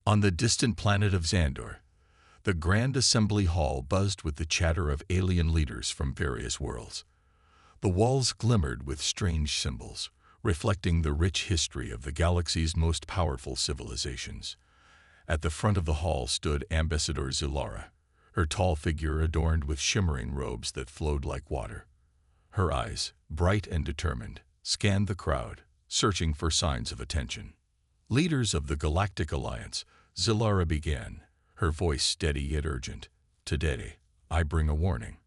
On the distant planet of Xandor, the Grand Assembly Hall buzzed with the chatter of alien leaders from various worlds. The walls glimmered with strange symbols, reflecting the rich history of the galaxy's most powerful civilizations. At the front of the hall stood Ambassador Zilara, her tall figure adorned with shimmering robes that flowed like water. Her eyes, bright and determined, scanned the crowd, searching for signs of attention. Leaders of the Galactic Alliance, Zilara began, her voice steady yet urgent. Today, I bring a warning.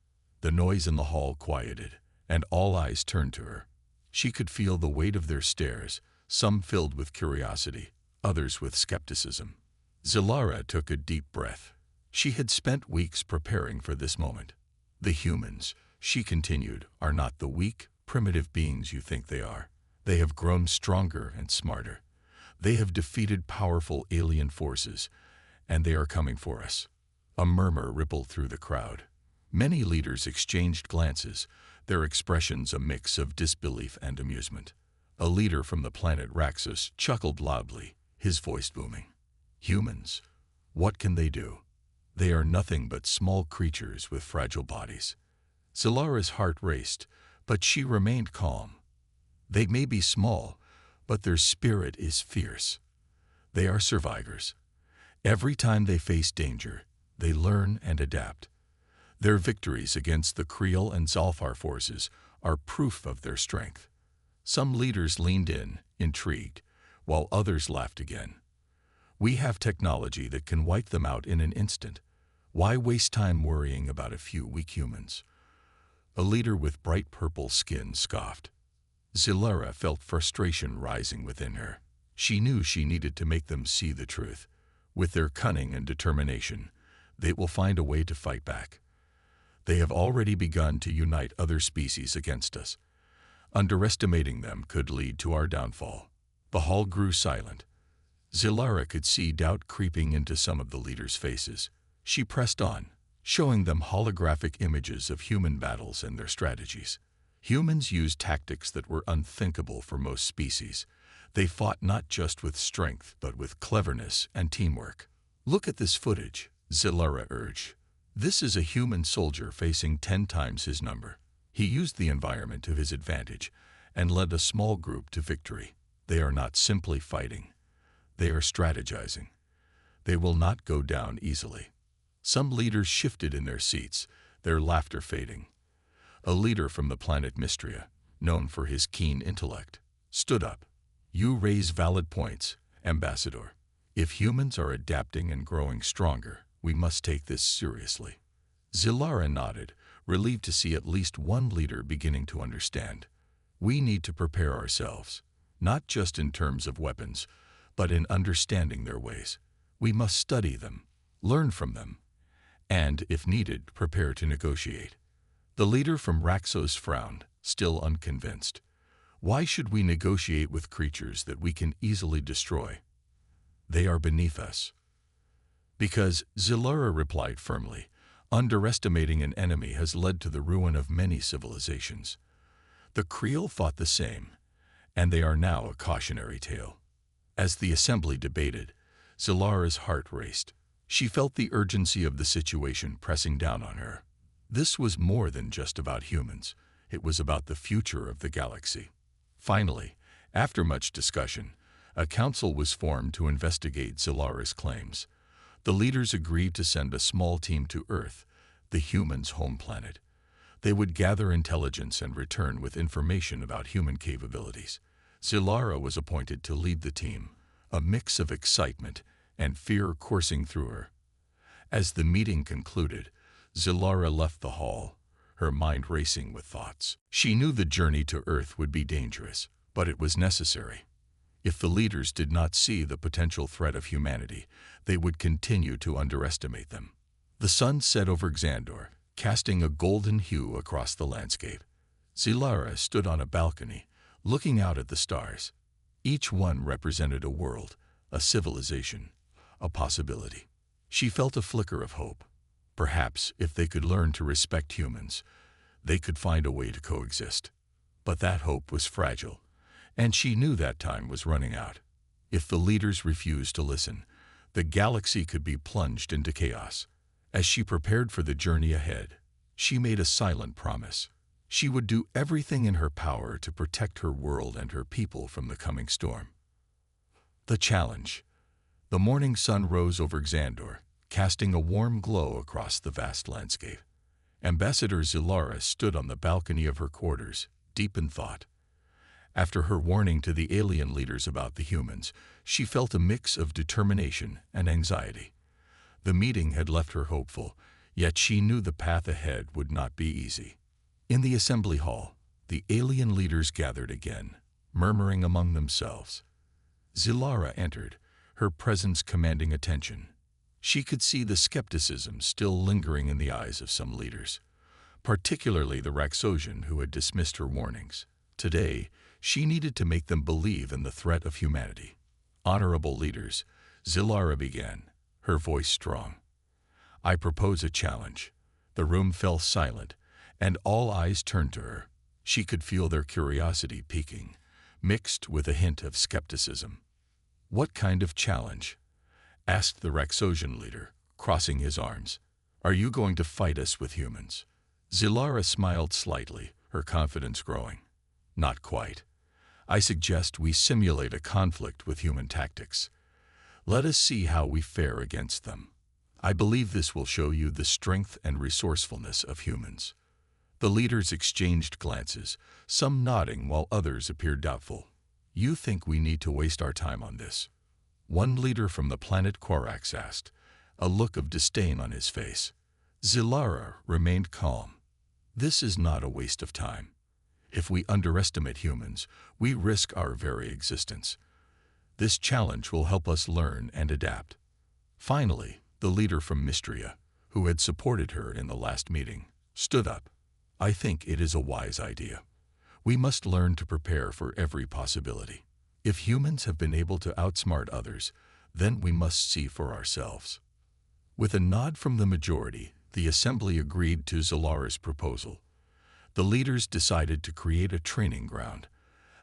The noise in the hall quieted, and all eyes turned to her. She could feel the weight of their stares, some filled with curiosity, others with skepticism. Zilara took a deep breath. She had spent weeks preparing for this moment. The humans, she continued, are not the weak, primitive beings you think they are. They have grown stronger and smarter. They have defeated powerful alien forces, and they are coming for us. A murmur rippled through the crowd. Many leaders exchanged glances, their expressions a mix of disbelief and amusement. A leader from the planet Raxus chuckled loudly, his voice booming. Humans, what can they do? They are nothing but small creatures with fragile bodies. Zilara's heart raced, but she remained calm. They may be small, but their spirit is fierce. They are survivors. Every time they face danger, they learn and adapt. Their victories against the Creel and Zalfar forces are proof of their strength. Some leaders leaned in, intrigued, while others laughed again. We have technology that can wipe them out in an instant. Why waste time worrying about a few weak humans? A leader with bright purple skin scoffed. Zilara felt frustration rising within her. She knew she needed to make them see the truth. With their cunning and determination, they will find a way to fight back. They have already begun to unite other species against us. Underestimating them could lead to our downfall. The hall grew silent. Zilara could see doubt creeping into some of the leaders' faces. She pressed on, showing them holographic images of human battles and their strategies. Humans used tactics that were unthinkable for most species. They fought not just with strength, but with cleverness and teamwork. Look at this footage, Zilara urged. This is a human soldier facing 10 times his number. He used the environment to his advantage and led a small group to victory. They are not simply fighting. They are strategizing. They will not go down easily. Some leaders shifted in their seats, their laughter fading. A leader from the planet Mystria, known for his keen intellect, stood up. You raise valid points, Ambassador. If humans are adapting and growing stronger, we must take this seriously. Zilara nodded, relieved to see at least one leader beginning to understand. We need to prepare ourselves, not just in terms of weapons, but in understanding their ways. We must study them, learn from them, and, if needed, prepare to negotiate. The leader from Raxos frowned, still unconvinced. Why should we negotiate with creatures that we can easily destroy? They are beneath us. Because, Zilara replied firmly, underestimating an enemy has led to the ruin of many civilizations. The Creel fought the same, and they are now a cautionary tale. As the assembly debated, Zilara's heart raced. She felt the urgency of the situation pressing down on her. This was more than just about humans. It was about the future of the galaxy. Finally, after much discussion, a council was formed to investigate Zilara's claims. The leaders agreed to send a small team to Earth, the humans' home planet. They would gather intelligence and return with information about human capabilities. Zilara was appointed to lead the team, a mix of excitement and fear coursing through her. As the meeting concluded, Zilara left the hall, her mind racing with thoughts. She knew the journey to Earth would be dangerous, but it was necessary. If the leaders did not see the potential threat of humanity, they would continue to underestimate them. The sun set over Xandor, casting a golden hue across the landscape. Zilara stood on a balcony, looking out at the stars. Each one represented a world, a civilization, a possibility. She felt a flicker of hope. Perhaps, if they could learn to respect humans, they could find a way to coexist. But that hope was fragile, and she knew that time was running out. If the leaders refused to listen, The galaxy could be plunged into chaos. As she prepared for the journey ahead, she made a silent promise. She would do everything in her power to protect her world and her people from the coming storm. The challenge. The morning sun rose over Xandor, casting a warm glow across the vast landscape. Ambassador Zilara stood on the balcony of her quarters, deep in thought. After her warning to the alien leaders about the humans, she felt a mix of determination and anxiety. The meeting had left her hopeful, yet she knew the path ahead would not be easy. In the assembly hall, the alien leaders gathered again, murmuring among themselves. Zilara entered, her presence commanding attention. She could see the skepticism still lingering in the eyes of some leaders, particularly the Raxosian who had dismissed her warnings. Today, she needed to make them believe in the threat of humanity. Honorable leaders, Zilara began, her voice strong. I propose a challenge. The room fell silent, and all eyes turned to her. She could feel their curiosity peaking, mixed with a hint of skepticism. What kind of challenge? Asked the Raxosian leader, crossing his arms. Are you going to fight us with humans? Zilara smiled slightly, her confidence growing. Not quite. I suggest we simulate a conflict with human tactics. Let us see how we fare against them. I believe this will show you the strength and resourcefulness of humans. The leaders exchanged glances, some nodding while others appeared doubtful. You think we need to waste our time on this? One leader from the planet Korax asked, a look of disdain on his face. Zilara remained calm. This is not a waste of time. If we underestimate humans, we risk our very existence. This challenge will help us learn and adapt. Finally, the leader from Mystria, who had supported her in the last meeting, stood up. I think it is a wise idea. We must learn to prepare for every possibility. If humans have been able to outsmart others, then we must see for ourselves. With a nod from the majority, the assembly agreed to Zilara's proposal. The leaders decided to create a training ground,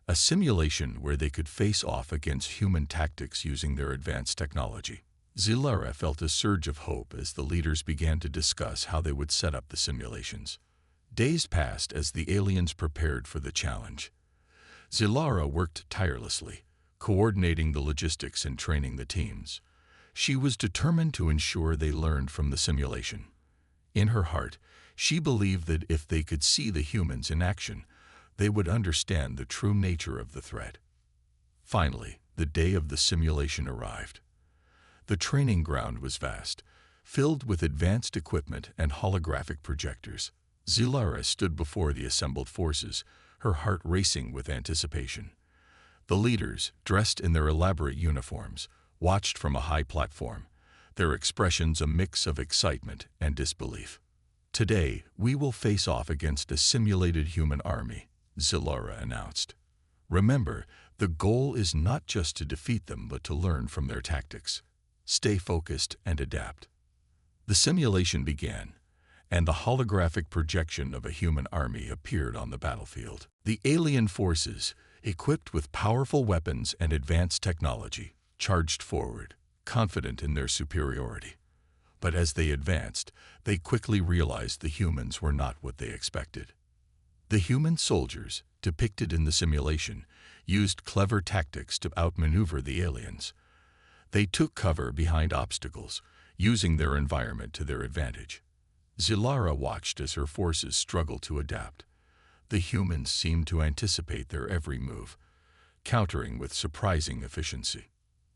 a simulation where they could face off against human tactics using their advanced technology. Zilara felt a surge of hope as the leaders began to discuss how they would set up the simulations. Days passed as the aliens prepared for the challenge. Zilara worked tirelessly, coordinating the logistics and training the teams. She was determined to ensure they learned from the simulation. In her heart, she believed that if they could see the humans in action, they would understand the true nature of the threat. Finally, the day of the simulation arrived. The training ground was vast, filled with advanced equipment and holographic projectors. Zilara stood before the assembled forces, her heart racing with anticipation. The leaders, dressed in their elaborate uniforms, watched from a high platform, their expressions a mix of excitement and disbelief. Today, we will face off against a simulated human army, Zilara announced. Remember, the goal is not just to defeat them but to learn from their tactics. Stay focused and adapt. The simulation began, and the holographic projection of a human army appeared on the battlefield. The alien forces, equipped with powerful weapons and advanced technology, charged forward, confident in their superiority. But as they advanced, they quickly realized the humans were not what they expected. The human soldiers, depicted in the simulation, used clever tactics to outmaneuver the aliens. They took cover behind obstacles, using their environment to their advantage. Zilara watched as her forces struggled to adapt. The humans seemed to anticipate their every move, countering with surprising efficiency.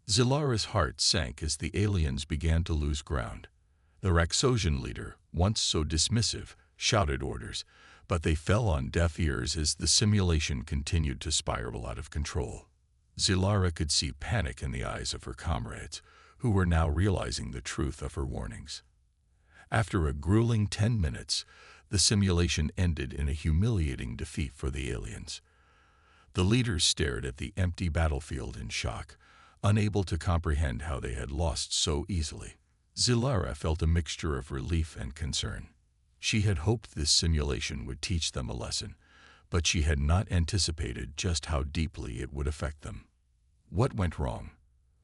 Zilara's heart sank as the aliens began to lose ground. The Raxosian leader, once so dismissive, shouted orders, but they fell on deaf ears as the simulation continued to spiral out of control. Zilara could see panic in the eyes of her comrades, who were now realizing the truth of her warnings. After a grueling 10 minutes, the simulation ended in a humiliating defeat for the aliens. The leaders stared at the empty battlefield in shock, unable to comprehend how they had lost so easily. Zilara felt a mixture of relief and concern. She had hoped this simulation would teach them a lesson, but she had not anticipated just how deeply it would affect them. What went wrong?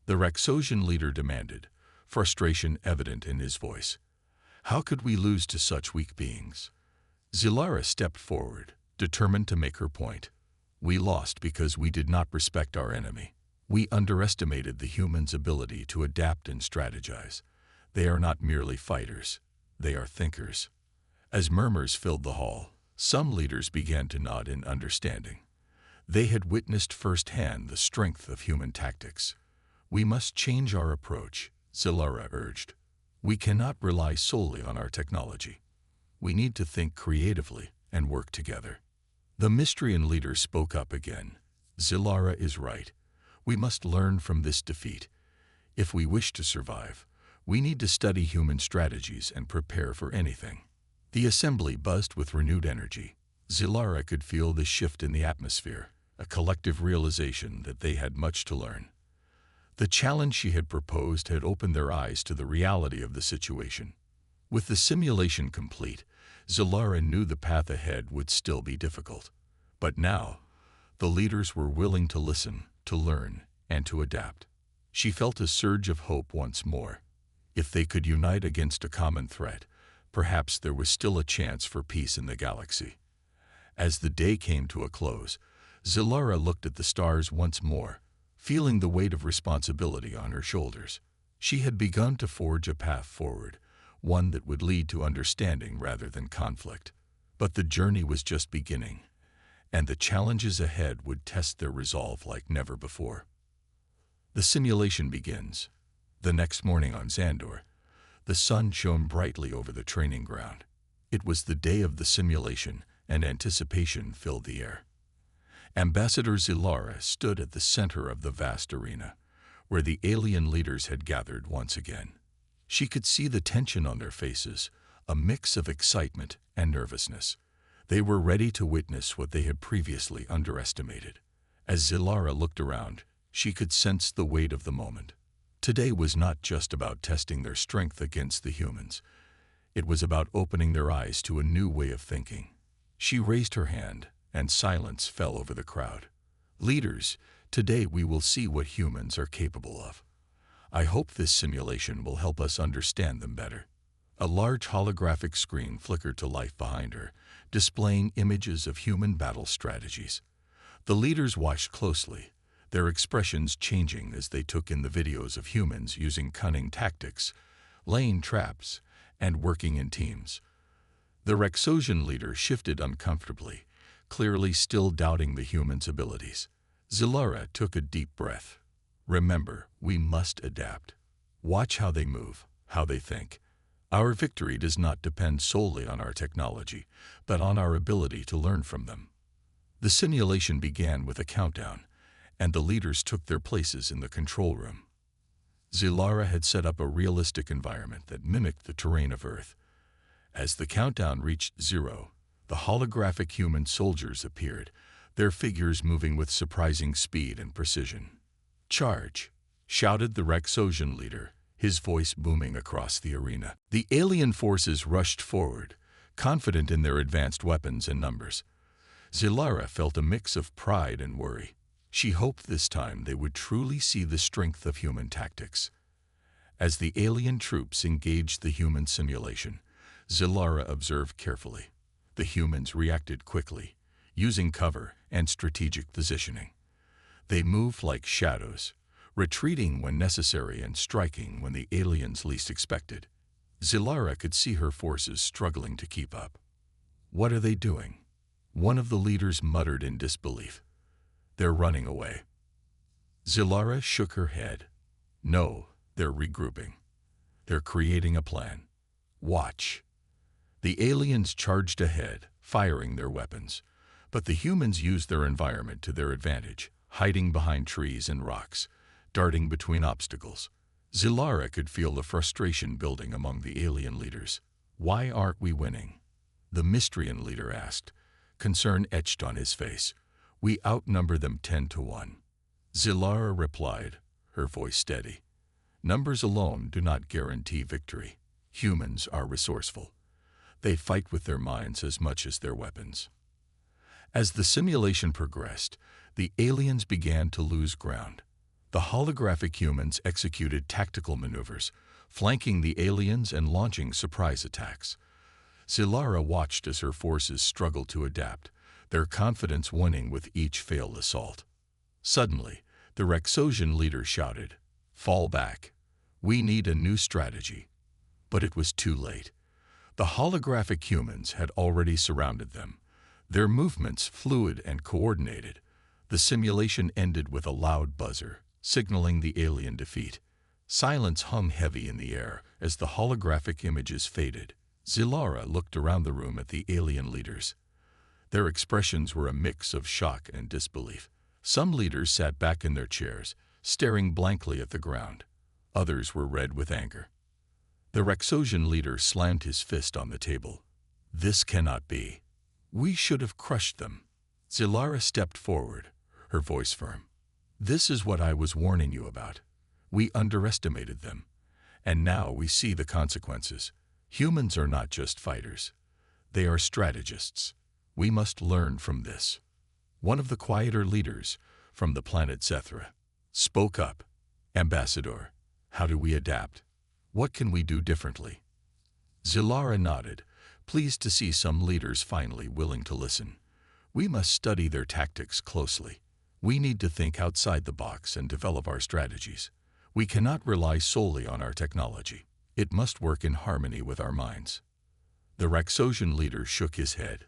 The Raxosian leader demanded, frustration evident in his voice. How could we lose to such weak beings? Zilara stepped forward, determined to make her point. We lost because we did not respect our enemy. We underestimated the humans' ability to adapt and strategize. They are not merely fighters, they are thinkers. As murmurs filled the hall, some leaders began to nod in understanding. They had witnessed firsthand the strength of human tactics. We must change our approach, Zilara urged. We cannot rely solely on our technology. We need to think creatively and work together. The Mystrian leader spoke up again. Zilara is right. We must learn from this defeat. If we wish to survive, we need to study human strategies and prepare for anything. The assembly buzzed with renewed energy. Zilara could feel the shift in the atmosphere, a collective realization that they had much to learn. The challenge she had proposed had opened their eyes to the reality of the situation. With the simulation complete, Zilara knew the path ahead would still be difficult. But now, the leaders were willing to listen, to learn, and to adapt. She felt a surge of hope once more. If they could unite against a common threat, perhaps there was still a chance for peace in the galaxy. As the day came to a close, Zilara looked at the stars once more, feeling the weight of responsibility on her shoulders. She had begun to forge a path forward, one that would lead to understanding rather than conflict. But the journey was just beginning, and the challenges ahead would test their resolve like never before. The simulation begins. The next morning on Xandor, the sun shone brightly over the training ground. It was the day of the simulation, and anticipation filled the air. Ambassador Zilara stood at the center of the vast arena, where the alien leaders had gathered once again. She could see the tension on their faces, a mix of excitement and nervousness. They were ready to witness what they had previously underestimated. As Zilara looked around, she could sense the weight of the moment. Today was not just about testing their strength against the humans. It was about opening their eyes to a new way of thinking. She raised her hand, and silence fell over the crowd. Leaders, today we will see what humans are capable of. I hope this simulation will help us understand them better. A large holographic screen flickered to life behind her, displaying images of human battle strategies. The leaders watched closely, their expressions changing as they took in the videos of humans using cunning tactics, laying traps, and working in teams. The Rexosian leader shifted uncomfortably, clearly still doubting the humans' abilities. Zilara took a deep breath. Remember, we must adapt. Watch how they move, how they think. Our victory does not depend solely on our technology, but on our ability to learn from them. The simulation began with a countdown, and the leaders took their places in the control room. Zilara had set up a realistic environment that mimicked the terrain of Earth. As the countdown reached 0, the holographic human soldiers appeared, their figures moving with surprising speed and precision. "Charge!" shouted the Rexosian leader, his voice booming across the arena. The alien forces rushed forward, confident in their advanced weapons and numbers. Zilara felt a mix of pride and worry. She hoped this time they would truly see the strength of human tactics. As the alien troops engaged the human simulation, Zilara observed carefully. The humans reacted quickly, using cover and strategic positioning. They moved like shadows, retreating when necessary and striking when the aliens least expected. Zilara could see her forces struggling to keep up. "What are they doing?" One of the leaders muttered in disbelief. "They're running away." Zilara shook her head. "No, they're regrouping. They're creating a plan. Watch." The aliens charged ahead, firing their weapons, but the humans used their environment to their advantage, hiding behind trees and rocks, darting between obstacles. Zilara could feel the frustration building among the alien leaders. "Why aren't we winning?" the Mystrian leader asked, concern etched on his face. "We outnumber them 10-1. Zilara replied, her voice steady. "Numbers alone do not guarantee victory. Humans are resourceful. They fight with their minds as much as their weapons." As the simulation progressed, the aliens began to lose ground. The holographic humans executed tactical maneuvers, flanking the aliens and launching surprise attacks. Zilara watched as her forces struggled to adapt, their confidence waning with each failed assault. Suddenly, the Rexosian leader shouted, "Fall back. We need a new strategy." But it was too late. The holographic humans had already surrounded them, their movements fluid and coordinated. The simulation ended with a loud buzzer, signaling the alien defeat. Silence hung heavy in the air as the holographic images faded. Zilara looked around the room at the alien leaders. Their expressions were a mix of shock and disbelief. Some leaders sat back in their chairs, staring blankly at the ground. Others were red with anger. The Rexosian leader slammed his fist on the table. "This cannot be. We should have crushed them." Zilara stepped forward, her voice firm. "This is what I was warning you about. We underestimated them, and now we see the consequences. Humans are not just fighters. They are strategists. We must learn from this." One of the quieter leaders, from the planet Zethra, spoke up. "Ambassador, how do we adapt? What can we do differently?" Zilara nodded, pleased to see some leaders finally willing to listen. "We must study their tactics closely. We need to think outside the box and develop our strategies. We cannot rely solely on our technology. It must work in harmony with our minds." The Rexosian leader shook his head.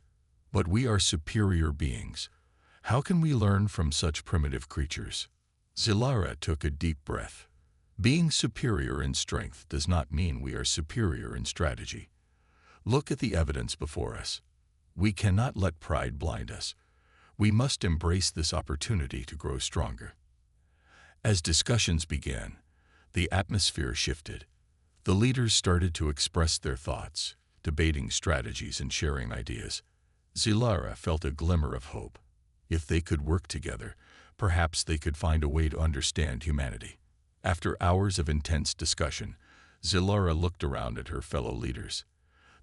"But we are superior beings. How can we learn from such primitive creatures?" Zilara took a deep breath. Being superior in strength does not mean we are superior in strategy. Look at the evidence before us. We cannot let pride blind us. We must embrace this opportunity to grow stronger. As discussions began, the atmosphere shifted. The leaders started to express their thoughts, debating strategies and sharing ideas. Zilara felt a glimmer of hope. If they could work together, perhaps they could find a way to understand humanity. After hours of intense discussion, Zilara looked around at her fellow leaders.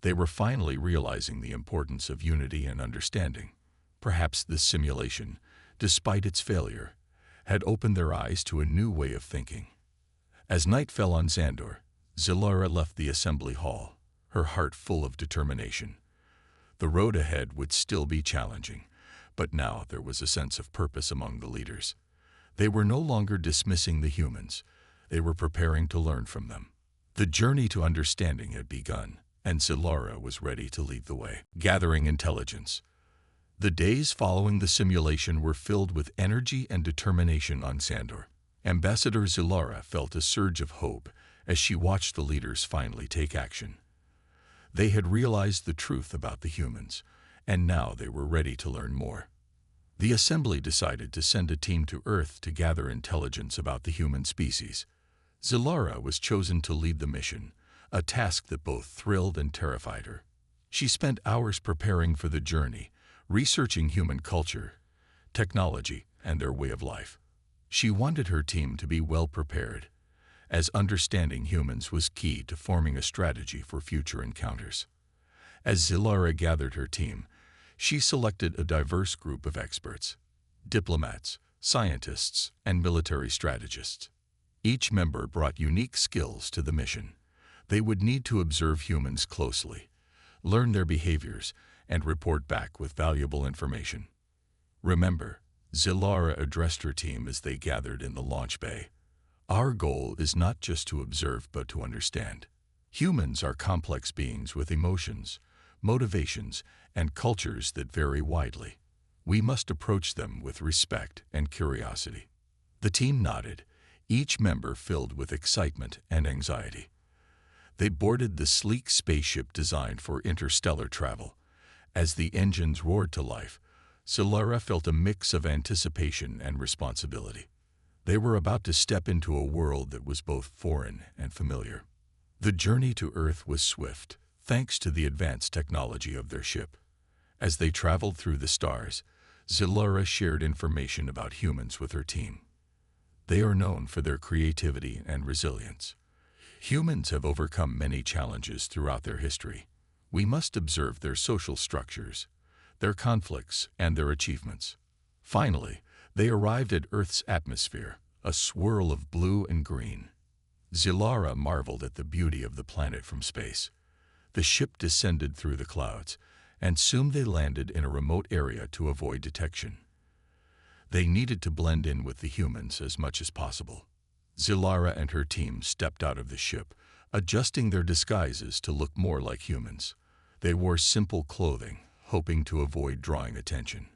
They were finally realizing the importance of unity and understanding. Perhaps this simulation, despite its failure, had opened their eyes to a new way of thinking. As night fell on Xandor, Zilara left the assembly hall, her heart full of determination. The road ahead would still be challenging, but now there was a sense of purpose among the leaders. They were no longer dismissing the humans. They were preparing to learn from them. The journey to understanding had begun, and Zilara was ready to lead the way. Gathering intelligence. The days following the simulation were filled with energy and determination on Xandor. Ambassador Zilara felt a surge of hope as she watched the leaders finally take action. They had realized the truth about the humans, and now they were ready to learn more. The assembly decided to send a team to Earth to gather intelligence about the human species. Zilara was chosen to lead the mission, a task that both thrilled and terrified her. She spent hours preparing for the journey, researching human culture, technology, and their way of life. She wanted her team to be well prepared, as understanding humans was key to forming a strategy for future encounters. As Zilara gathered her team, she selected a diverse group of experts: diplomats, scientists, and military strategists. Each member brought unique skills to the mission. They would need to observe humans closely, learn their behaviors, and report back with valuable information. "Remember," Zilara addressed her team as they gathered in the launch bay, "our goal is not just to observe but to understand. Humans are complex beings with emotions, motivations, and cultures that vary widely. We must approach them with respect and curiosity." The team nodded, each member filled with excitement and anxiety. They boarded the sleek spaceship designed for interstellar travel. As the engines roared to life, Zilara felt a mix of anticipation and responsibility. They were about to step into a world that was both foreign and familiar. The journey to Earth was swift, thanks to the advanced technology of their ship. As they traveled through the stars, Zilara shared information about humans with her team. They are known for their creativity and resilience. Humans have overcome many challenges throughout their history. We must observe their social structures, their conflicts, and their achievements. Finally, they arrived at Earth's atmosphere, a swirl of blue and green. Zilara marveled at the beauty of the planet from space. The ship descended through the clouds, and soon they landed in a remote area to avoid detection. They needed to blend in with the humans as much as possible. Zilara and her team stepped out of the ship, adjusting their disguises to look more like humans. They wore simple clothing, hoping to avoid drawing attention.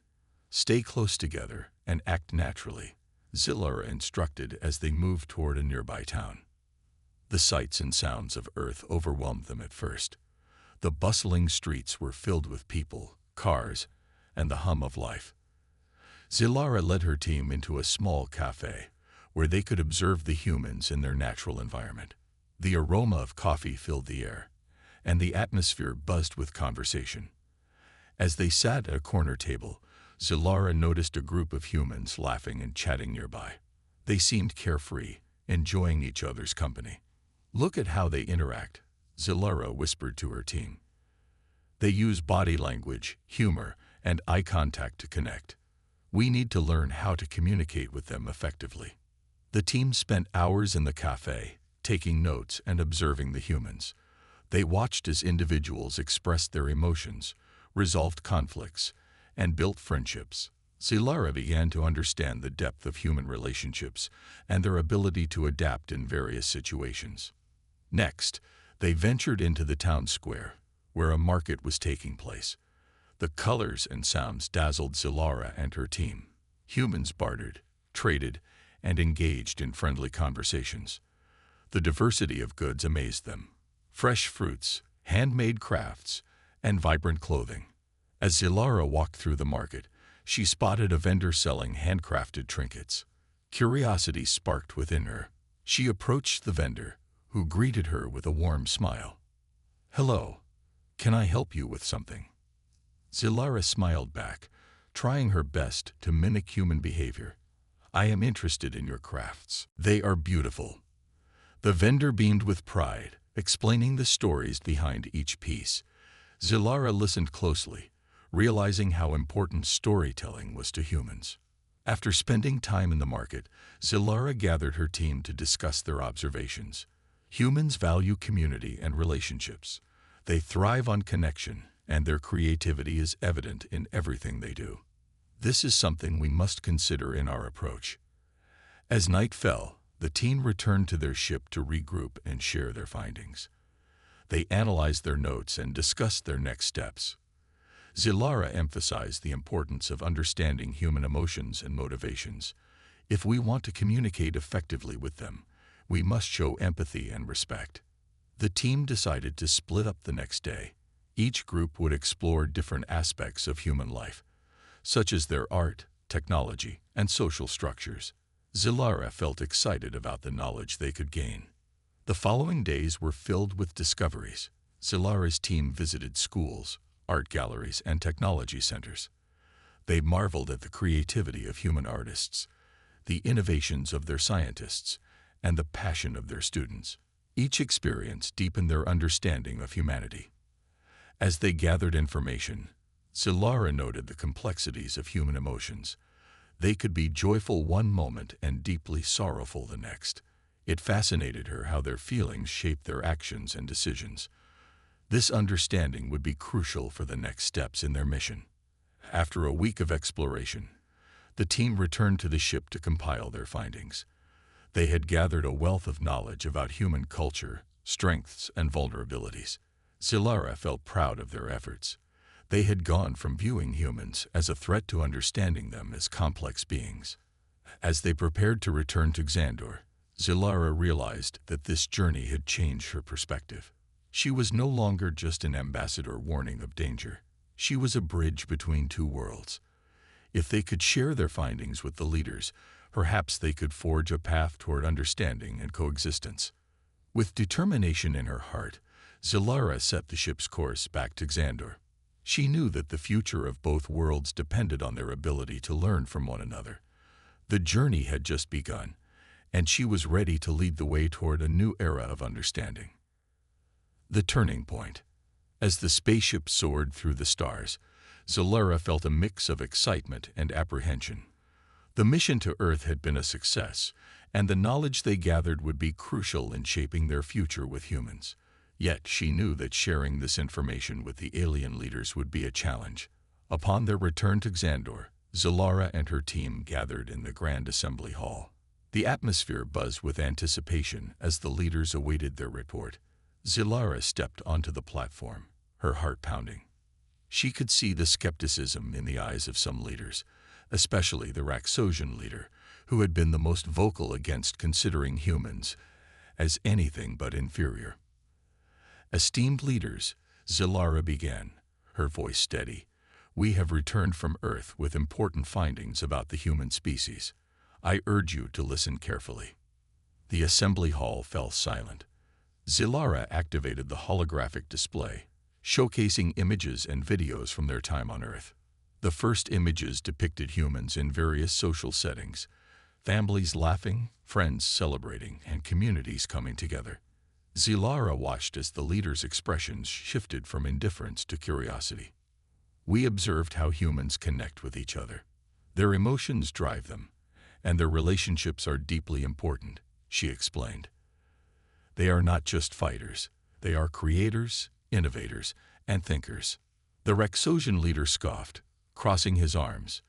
"Stay close together and act naturally," Zilara instructed as they moved toward a nearby town. The sights and sounds of Earth overwhelmed them at first. The bustling streets were filled with people, cars, and the hum of life. Zilara led her team into a small cafe, where they could observe the humans in their natural environment. The aroma of coffee filled the air, and the atmosphere buzzed with conversation. As they sat at a corner table, Zilara noticed a group of humans laughing and chatting nearby. They seemed carefree, enjoying each other's company. "Look at how they interact," Zilara whispered to her team. "They use body language, humor, and eye contact to connect. We need to learn how to communicate with them effectively." The team spent hours in the cafe, taking notes and observing the humans. They watched as individuals expressed their emotions, resolved conflicts, and built friendships. Zilara began to understand the depth of human relationships and their ability to adapt in various situations. Next, they ventured into the town square, where a market was taking place. The colors and sounds dazzled Zilara and her team. Humans bartered, traded, and engaged in friendly conversations. The diversity of goods amazed them: fresh fruits, handmade crafts, and vibrant clothing. As Zilara walked through the market, she spotted a vendor selling handcrafted trinkets. Curiosity sparked within her. She approached the vendor, who greeted her with a warm smile. "Hello, can I help you with something?" Zilara smiled back, trying her best to mimic human behavior. "I am interested in your crafts. They are beautiful." The vendor beamed with pride, explaining the stories behind each piece. Zilara listened closely, realizing how important storytelling was to humans. After spending time in the market, Zilara gathered her team to discuss their observations. Humans value community and relationships. They thrive on connection, and their creativity is evident in everything they do. This is something we must consider in our approach. As night fell, the team returned to their ship to regroup and share their findings. They analyzed their notes and discussed their next steps. Zilara emphasized the importance of understanding human emotions and motivations. If we want to communicate effectively with them, we must show empathy and respect. The team decided to split up the next day. Each group would explore different aspects of human life, such as their art, technology, and social structures. Zilara felt excited about the knowledge they could gain. The following days were filled with discoveries. Zilara's team visited schools, art galleries, and technology centers. They marveled at the creativity of human artists, the innovations of their scientists, and the passion of their students. Each experience deepened their understanding of humanity. As they gathered information, Zilara noted the complexities of human emotions. They could be joyful one moment and deeply sorrowful the next. It fascinated her how their feelings shaped their actions and decisions. This understanding would be crucial for the next steps in their mission. After a week of exploration, the team returned to the ship to compile their findings. They had gathered a wealth of knowledge about human culture, strengths, and vulnerabilities. Zilara felt proud of their efforts. They had gone from viewing humans as a threat to understanding them as complex beings. As they prepared to return to Xandor, Zilara realized that this journey had changed her perspective. She was no longer just an ambassador warning of danger. She was a bridge between two worlds. If they could share their findings with the leaders, perhaps they could forge a path toward understanding and coexistence. With determination in her heart, Zilara set the ship's course back to Xandor. She knew that the future of both worlds depended on their ability to learn from one another. The journey had just begun, and she was ready to lead the way toward a new era of understanding. The turning point. As the spaceship soared through the stars, Zilara felt a mix of excitement and apprehension. The mission to Earth had been a success, and the knowledge they gathered would be crucial in shaping their future with humans. Yet she knew that sharing this information with the alien leaders would be a challenge. Upon their return to Xandor, Zilara and her team gathered in the Grand Assembly Hall. The atmosphere buzzed with anticipation as the leaders awaited their report. Zilara stepped onto the platform, her heart pounding. She could see the skepticism in the eyes of some leaders, especially the Raxosian leader, who had been the most vocal against considering humans as anything but inferior. Esteemed leaders, Zilara began, her voice steady. We have returned from Earth with important findings about the human species. I urge you to listen carefully. The assembly hall fell silent. Zilara activated the holographic display, showcasing images and videos from their time on Earth. The first images depicted humans in various social settings, families laughing, friends celebrating, and communities coming together. Zilara watched as the leaders' expressions shifted from indifference to curiosity. We observed how humans connect with each other. Their emotions drive them, and their relationships are deeply important, she explained. They are not just fighters, they are creators, innovators, and thinkers. The Raxosian leader scoffed, crossing his arms.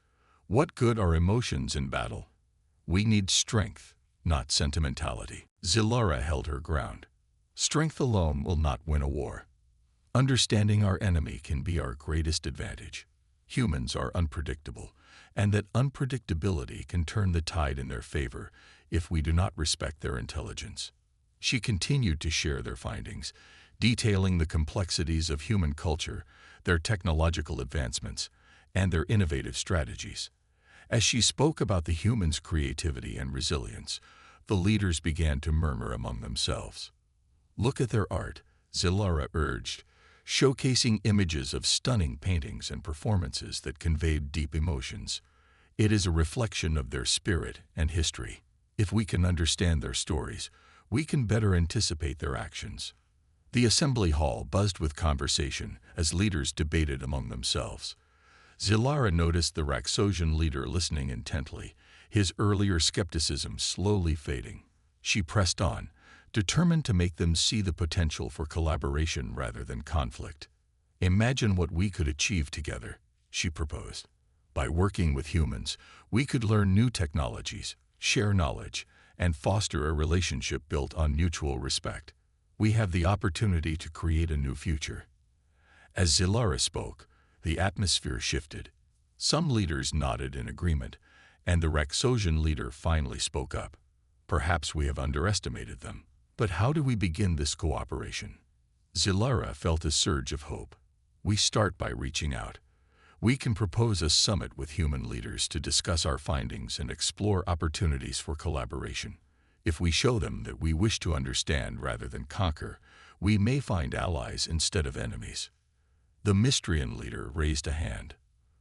What good are emotions in battle? We need strength, not sentimentality. Zilara held her ground. Strength alone will not win a war. Understanding our enemy can be our greatest advantage. Humans are unpredictable, and that unpredictability can turn the tide in their favor if we do not respect their intelligence. She continued to share their findings, detailing the complexities of human culture, their technological advancements, and their innovative strategies. As she spoke about the humans' creativity and resilience, the leaders began to murmur among themselves. Look at their art, Zilara urged, showcasing images of stunning paintings and performances that conveyed deep emotions. It is a reflection of their spirit and history. If we can understand their stories, we can better anticipate their actions. The assembly hall buzzed with conversation as leaders debated among themselves. Zilara noticed the Raxosian leader listening intently, his earlier skepticism slowly fading. She pressed on, determined to make them see the potential for collaboration rather than conflict. Imagine what we could achieve together, she proposed. By working with humans, we could learn new technologies, share knowledge, and foster a relationship built on mutual respect. We have the opportunity to create a new future. As Zilara spoke, the atmosphere shifted. Some leaders nodded in agreement, and the Raxosian leader finally spoke up. Perhaps we have underestimated them. But how do we begin this cooperation? Zilara felt a surge of hope. We start by reaching out. We can propose a summit with human leaders to discuss our findings and explore opportunities for collaboration. If we show them that we wish to understand rather than conquer, we may find allies instead of enemies. The Mystrian leader raised a hand.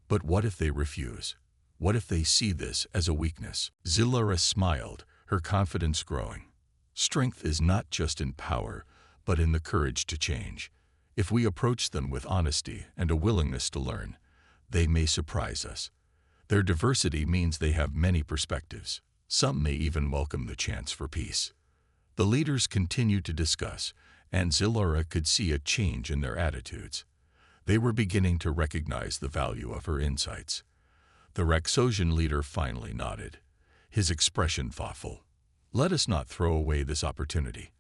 But what if they refuse? What if they see this as a weakness? Zilara smiled, her confidence growing. Strength is not just in power, but in the courage to change. If we approach them with honesty and a willingness to learn, they may surprise us. Their diversity means they have many perspectives. Some may even welcome the chance for peace. The leaders continued to discuss, and Zilara could see a change in their attitudes. They were beginning to recognize the value of her insights. The Raxosian leader finally nodded, his expression thoughtful. Let us not throw away this opportunity.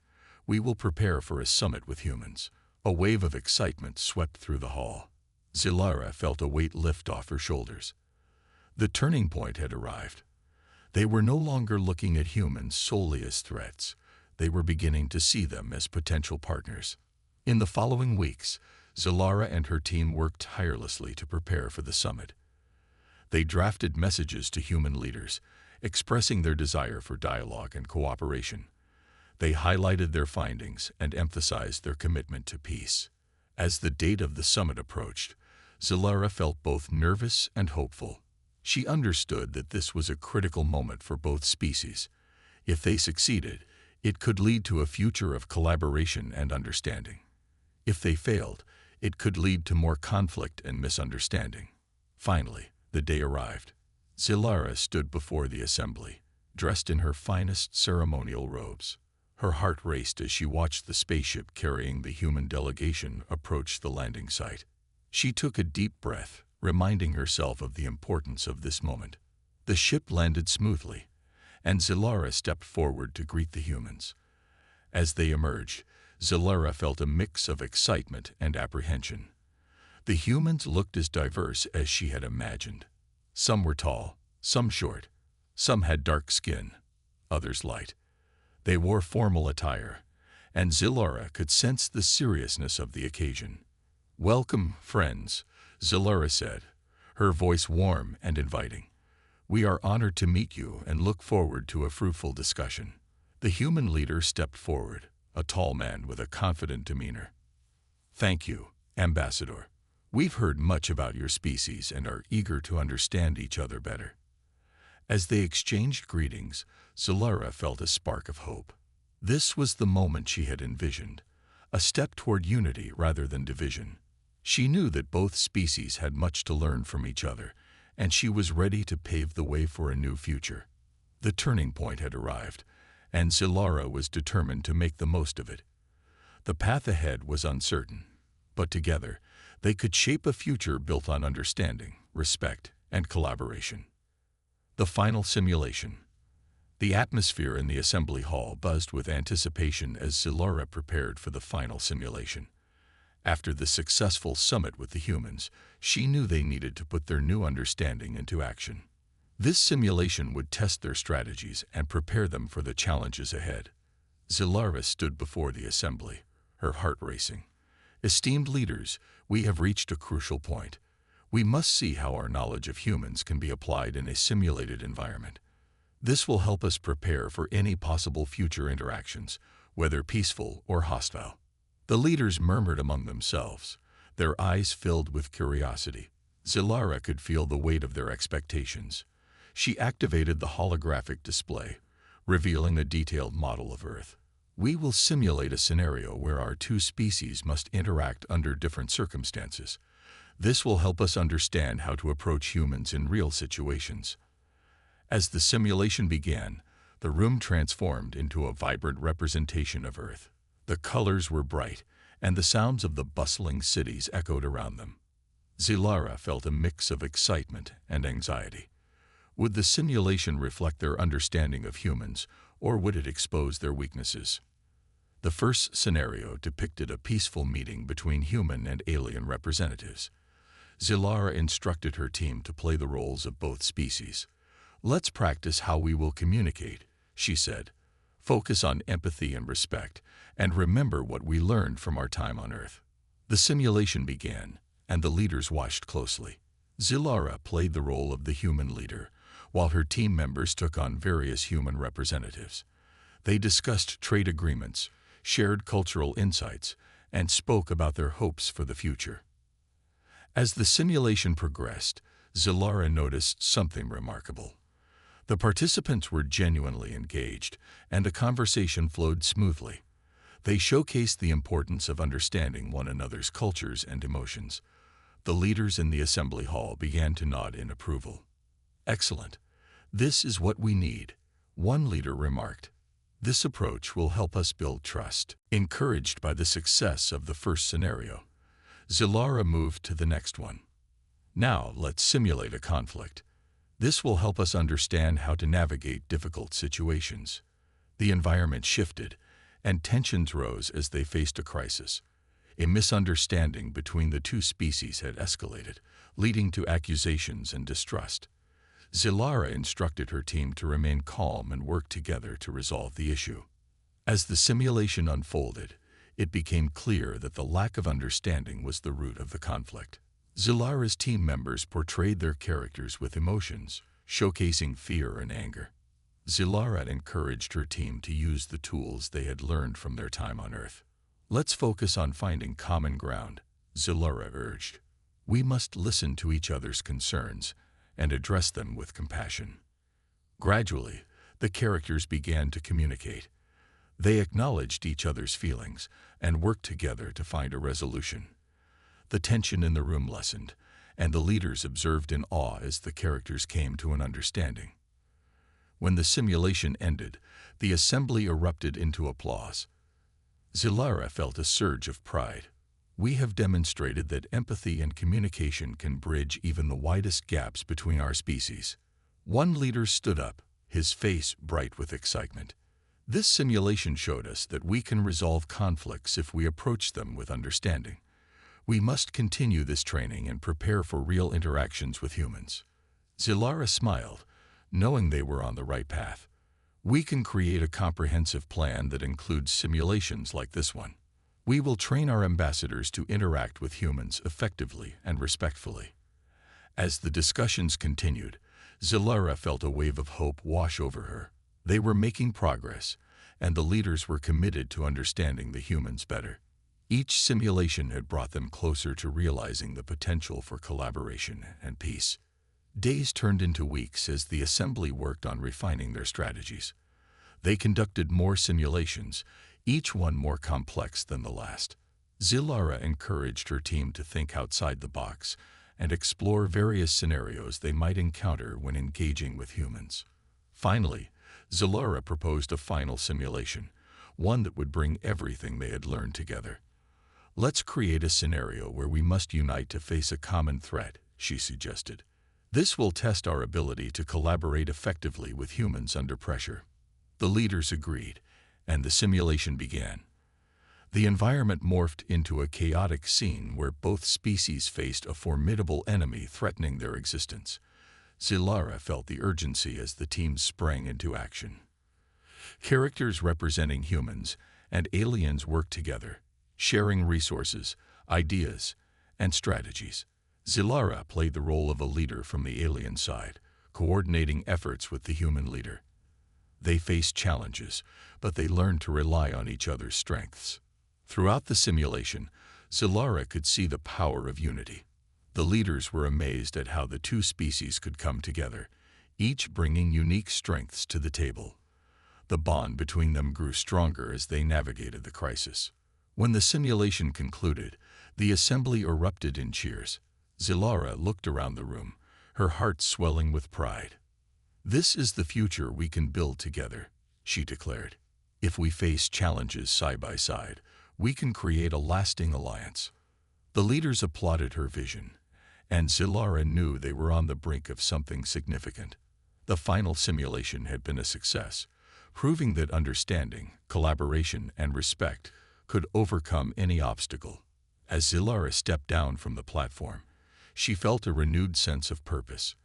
We will prepare for a summit with humans. A wave of excitement swept through the hall. Zilara felt a weight lift off her shoulders. The turning point had arrived. They were no longer looking at humans solely as threats. They were beginning to see them as potential partners. In the following weeks, Zilara and her team worked tirelessly to prepare for the summit. They drafted messages to human leaders, expressing their desire for dialogue and cooperation. They highlighted their findings and emphasized their commitment to peace. As the date of the summit approached, Zilara felt both nervous and hopeful. She understood that this was a critical moment for both species. If they succeeded, it could lead to a future of collaboration and understanding. If they failed, it could lead to more conflict and misunderstanding. Finally, the day arrived. Zilara stood before the assembly, dressed in her finest ceremonial robes. Her heart raced as she watched the spaceship carrying the human delegation approach the landing site. She took a deep breath, reminding herself of the importance of this moment. The ship landed smoothly, and Zilara stepped forward to greet the humans. As they emerged, Zilara felt a mix of excitement and apprehension. The humans looked as diverse as she had imagined. Some were tall, some short, some had dark skin, others light. They wore formal attire, and Zilara could sense the seriousness of the occasion. "Welcome, friends," Zilara said, her voice warm and inviting. "We are honored to meet you and look forward to a fruitful discussion." The human leader stepped forward, a tall man with a confident demeanor. "Thank you, Ambassador. We've heard much about your species and are eager to understand each other better." As they exchanged greetings, Zilara felt a spark of hope. This was the moment she had envisioned, a step toward unity rather than division. She knew that both species had much to learn from each other, and she was ready to pave the way for a new future. The turning point had arrived, and Zilara was determined to make the most of it. The path ahead was uncertain, but together they could shape a future built on understanding, respect, and collaboration. The final simulation. The atmosphere in the assembly hall buzzed with anticipation as Zilara prepared for the final simulation. After the successful summit with the humans, she knew they needed to put their new understanding into action. This simulation would test their strategies and prepare them for the challenges ahead. Zilara stood before the assembly, her heart racing. "Esteemed leaders, we have reached a crucial point. We must see how our knowledge of humans can be applied in a simulated environment. This will help us prepare for any possible future interactions, whether peaceful or hostile." The leaders murmured among themselves, their eyes filled with curiosity. Zilara could feel the weight of their expectations. She activated the holographic display, revealing a detailed model of Earth. "We will simulate a scenario where our two species must interact under different circumstances. This will help us understand how to approach humans in real situations." As the simulation began, the room transformed into a vibrant representation of Earth. The colors were bright, and the sounds of the bustling cities echoed around them. Zilara felt a mix of excitement and anxiety. Would the simulation reflect their understanding of humans, or would it expose their weaknesses? The first scenario depicted a peaceful meeting between human and alien representatives. Zilara instructed her team to play the roles of both species. "Let's practice how we will communicate," she said. "Focus on empathy and respect, and remember what we learned from our time on Earth." The simulation began, and the leaders watched closely. Zilara played the role of the human leader, while her team members took on various human representatives. They discussed trade agreements, shared cultural insights, and spoke about their hopes for the future. As the simulation progressed, Zilara noticed something remarkable. The participants were genuinely engaged, and the conversation flowed smoothly. They showcased the importance of understanding one another's cultures and emotions. The leaders in the assembly hall began to nod in approval. "Excellent. This is what we need," one leader remarked. "This approach will help us build trust." Encouraged by the success of the first scenario, Zilara moved to the next one. "Now let's simulate a conflict. This will help us understand how to navigate difficult situations." The environment shifted, and tensions rose as they faced a crisis. A misunderstanding between the two species had escalated, leading to accusations and distrust. Zilara instructed her team to remain calm and work together to resolve the issue. As the simulation unfolded, it became clear that the lack of understanding was the root of the conflict. Zilara's team members portrayed their characters with emotions, showcasing fear and anger. Zilara encouraged her team to use the tools they had learned from their time on Earth. "Let's focus on finding common ground," Zilara urged. "We must listen to each other's concerns and address them with compassion." Gradually, the characters began to communicate. They acknowledged each other's feelings and worked together to find a resolution. The tension in the room lessened, and the leaders observed in awe as the characters came to an understanding. When the simulation ended, the assembly erupted into applause. Zilara felt a surge of pride. We have demonstrated that empathy and communication can bridge even the widest gaps between our species. One leader stood up, his face bright with excitement. This simulation showed us that we can resolve conflicts if we approach them with understanding. We must continue this training and prepare for real interactions with humans. Zilara smiled, knowing they were on the right path. We can create a comprehensive plan that includes simulations like this one. We will train our ambassadors to interact with humans effectively and respectfully. As the discussions continued, Zilara felt a wave of hope wash over her. They were making progress, and the leaders were committed to understanding the humans better. Each simulation had brought them closer to realizing the potential for collaboration and peace. Days turned into weeks as the assembly worked on refining their strategies. They conducted more simulations, each one more complex than the last. Zilara encouraged her team to think outside the box and explore various scenarios they might encounter when engaging with humans. Finally, Zilara proposed a final simulation, one that would bring everything they had learned together. "Let's create a scenario where we must unite to face a common threat," she suggested. "This will test our ability to collaborate effectively with humans under pressure." The leaders agreed, and the simulation began. The environment morphed into a chaotic scene where both species faced a formidable enemy threatening their existence. Zilara felt the urgency as the teams sprang into action. Characters representing humans and aliens worked together, sharing resources, ideas, and strategies. Zilara played the role of a leader from the alien side, coordinating efforts with the human leader. They faced challenges, but they learned to rely on each other's strengths. Throughout the simulation, Zilara could see the power of unity. The leaders were amazed at how the two species could come together, each bringing unique strengths to the table. The bond between them grew stronger as they navigated the crisis. When the simulation concluded, the assembly erupted in cheers. Zilara looked around the room, her heart swelling with pride. "This is the future we can build together," she declared. "If we face challenges side by side, we can create a lasting alliance." The leaders applauded her vision, and Zilara knew they were on the brink of something significant. The final simulation had been a success, proving that understanding, collaboration, and respect could overcome any obstacle. As Zilara stepped down from the platform, she felt a renewed sense of purpose.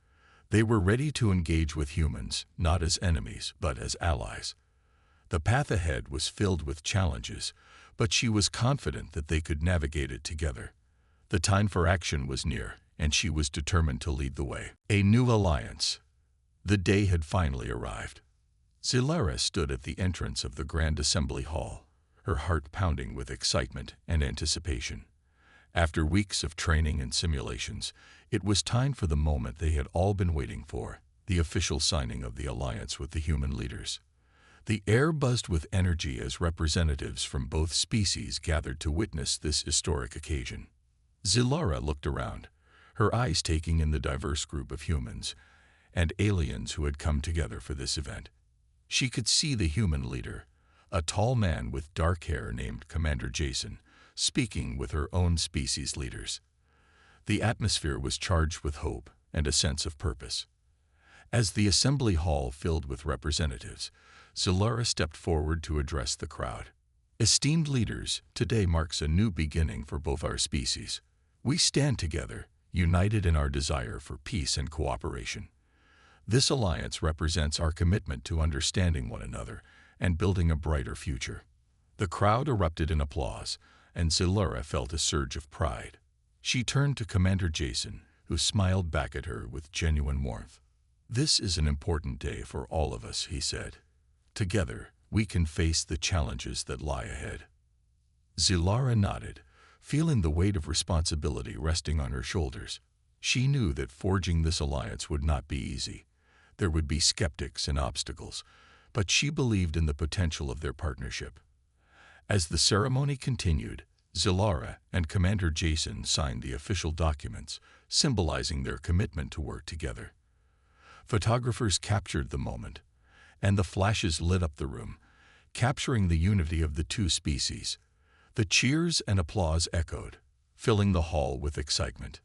They were ready to engage with humans, not as enemies, but as allies. The path ahead was filled with challenges, but she was confident that they could navigate it together. The time for action was near, and she was determined to lead the way. A new alliance. The day had finally arrived. Zilara stood at the entrance of the Grand Assembly Hall, her heart pounding with excitement and anticipation. After weeks of training and simulations, it was time for the moment they had all been waiting for, the official signing of the alliance with the human leaders. The air buzzed with energy as representatives from both species gathered to witness this historic occasion. Zilara looked around, her eyes taking in the diverse group of humans and aliens who had come together for this event. She could see the human leader, a tall man with dark hair named Commander Jason, speaking with her own species leaders. The atmosphere was charged with hope and a sense of purpose. As the assembly hall filled with representatives, Zilara stepped forward to address the crowd. "Esteemed leaders, today marks a new beginning for both our species. We stand together, united in our desire for peace and cooperation. This alliance represents our commitment to understanding one another and building a brighter future." The crowd erupted in applause, and Zilara felt a surge of pride. She turned to Commander Jason, who smiled back at her with genuine warmth. "This is an important day for all of us," he said. "Together, we can face the challenges that lie ahead." Zilara nodded, feeling the weight of responsibility resting on her shoulders. She knew that forging this alliance would not be easy. There would be skeptics and obstacles, but she believed in the potential of their partnership. As the ceremony continued, Zilara and Commander Jason signed the official documents, symbolizing their commitment to work together. Photographers captured the moment, and the flashes lit up the room, capturing the unity of the two species. The cheers and applause echoed, filling the hall with excitement.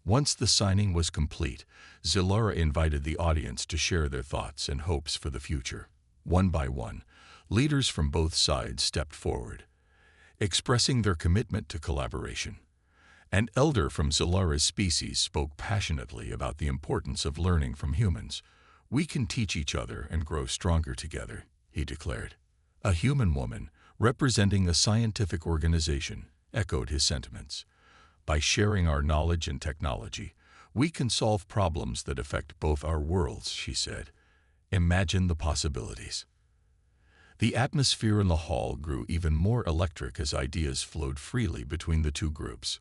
Once the signing was complete, Zilara invited the audience to share their thoughts and hopes for the future. One by one, leaders from both sides stepped forward, expressing their commitment to collaboration. An elder from Zilara's species spoke passionately about the importance of learning from humans. "We can teach each other and grow stronger together," he declared. A human woman, representing a scientific organization, echoed his sentiments. "By sharing our knowledge and technology, we can solve problems that affect both our worlds," she said. "Imagine the possibilities." The atmosphere in the hall grew even more electric as ideas flowed freely between the two groups.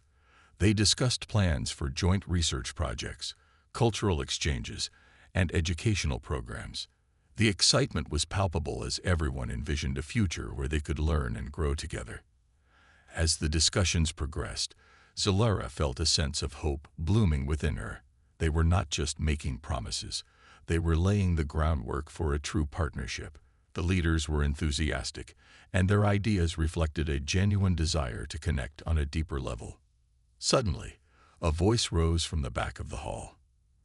They discussed plans for joint research projects, cultural exchanges, and educational programs. The excitement was palpable as everyone envisioned a future where they could learn and grow together. As the discussions progressed, Zilara felt a sense of hope blooming within her. They were not just making promises, they were laying the groundwork for a true partnership. The leaders were enthusiastic, and their ideas reflected a genuine desire to connect on a deeper level. Suddenly, a voice rose from the back of the hall.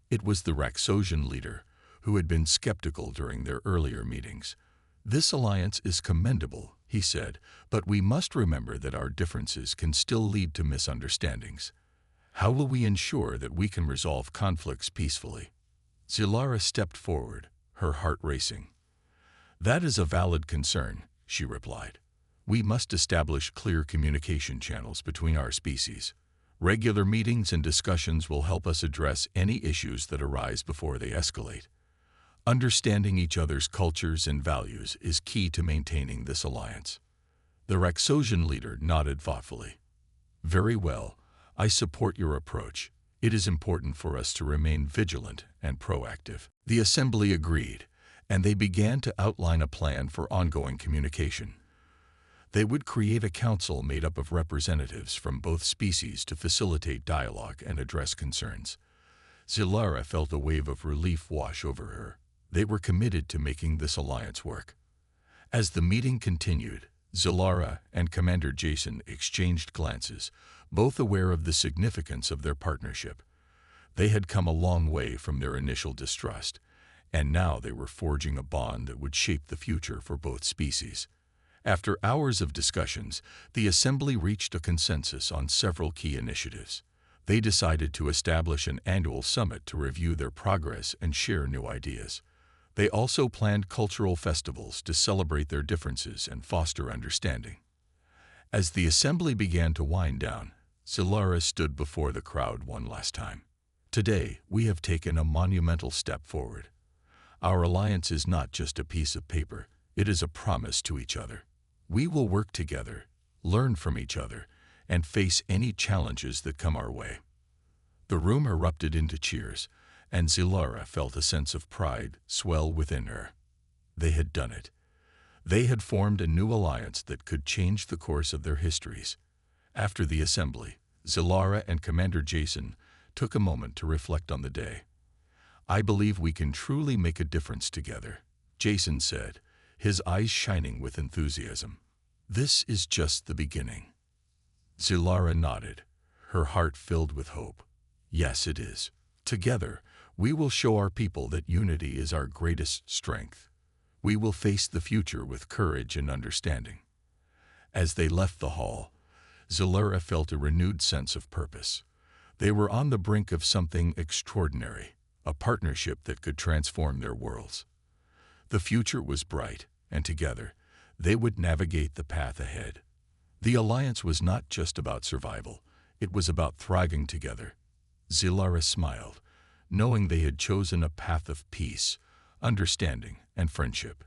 It was the Raxosian leader, who had been skeptical during their earlier meetings. "This alliance is commendable," he said, "but we must remember that our differences can still lead to misunderstandings. How will we ensure that we can resolve conflicts peacefully?" Zilara stepped forward, her heart racing. "That is a valid concern," she replied. "We must establish clear communication channels between our species. Regular meetings and discussions will help us address any issues that arise before they escalate. Understanding each other's cultures and values is key to maintaining this alliance." The Raxosian leader nodded thoughtfully. "Very well, I support your approach. It is important for us to remain vigilant and proactive." The assembly agreed, and they began to outline a plan for ongoing communication. They would create a council made up of representatives from both species to facilitate dialogue and address concerns. Zilara felt a wave of relief wash over her. They were committed to making this alliance work. As the meeting continued, Zilara and Commander Jason exchanged glances, both aware of the significance of their partnership. They had come a long way from their initial distrust, and now they were forging a bond that would shape the future for both species. After hours of discussions, the Assembly reached a consensus on several key initiatives. They decided to establish an annual summit to review their progress and share new ideas. They also planned cultural festivals to celebrate their differences and foster understanding. As the Assembly began to wind down, Zilara stood before the crowd one last time. "Today, we have taken a monumental step forward. Our alliance is not just a piece of paper, it is a promise to each other. We will work together, learn from each other, and face any challenges that come our way." The room erupted into cheers, and Zilara felt a sense of pride swell within her. They had done it. They had formed a new alliance that could change the course of their histories. After the assembly, Zilara and Commander Jason took a moment to reflect on the day. "I believe we can truly make a difference together," Jason said, his eyes shining with enthusiasm. "This is just the beginning." Zilara nodded, her heart filled with hope. "Yes, it is. Together, we will show our people that unity is our greatest strength. We will face the future with courage and understanding." As they left the hall, Zilara felt a renewed sense of purpose. They were on the brink of something extraordinary, a partnership that could transform their worlds. The future was bright, and together, they would navigate the path ahead. The alliance was not just about survival, it was about thriving together. Zilara smiled, knowing they had chosen a path of peace, understanding, and friendship.